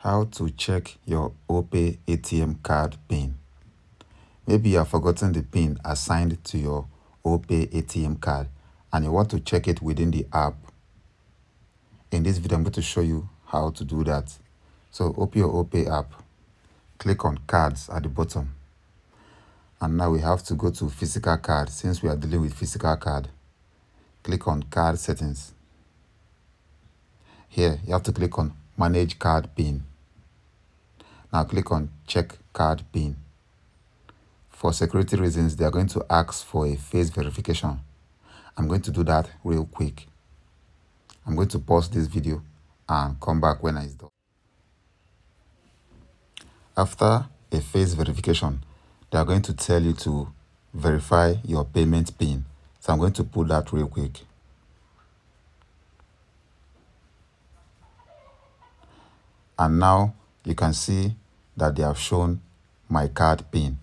How to check your OPay ATM card PIN. Maybe you have forgotten the PIN assigned to your OPay ATM card and you want to check it within the app. In this video, I'm going to show you how to do that. So open your OPay app, click on cards at the bottom. And now we have to go to physical card since we are dealing with physical card. Click on card settings. Here, you have to click on manage card PIN. Now click on check card PIN. For security reasons, they are going to ask for a face verification. I'm going to do that real quick. I'm going to pause this video and come back when it's done. After a face verification, they are going to tell you to verify your payment PIN. So I'm going to put that real quick. And now you can see that they have shown my card PIN.